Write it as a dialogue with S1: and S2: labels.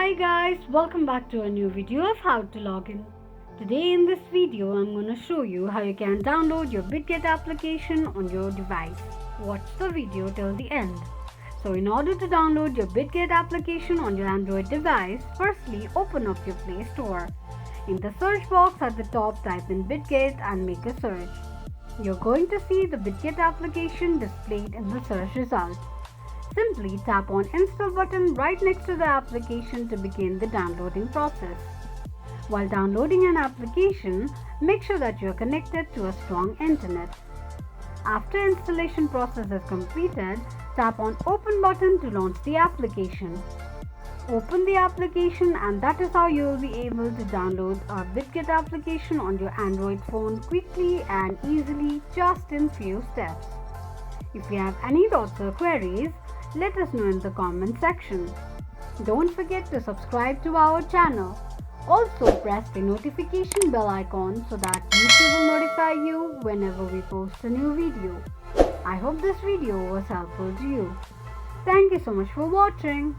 S1: Hi guys, welcome back to a new video of how to log in. Today in this video I'm going to show you how you can download your Bitget application on your device. Watch the video till the end. So in order to download your Bitget application on your Android device, firstly open up your Play Store. In the search box at the top type in Bitget and make a search. You're going to see the Bitget application displayed in the search result. Simply tap on Install button right next to the application to begin the downloading process. While downloading an application, make sure that you are connected to a strong internet. After installation process is completed, tap on Open button to launch the application. Open the application and that is how you will be able to download a Bitget application on your Android phone quickly and easily just in few steps. If you have any doubts or queries, let us know in the comment section. Don't forget to subscribe to our channel. Also press the notification bell icon so that YouTube will notify you whenever we post a new video. I hope this video was helpful to you. Thank you so much for watching.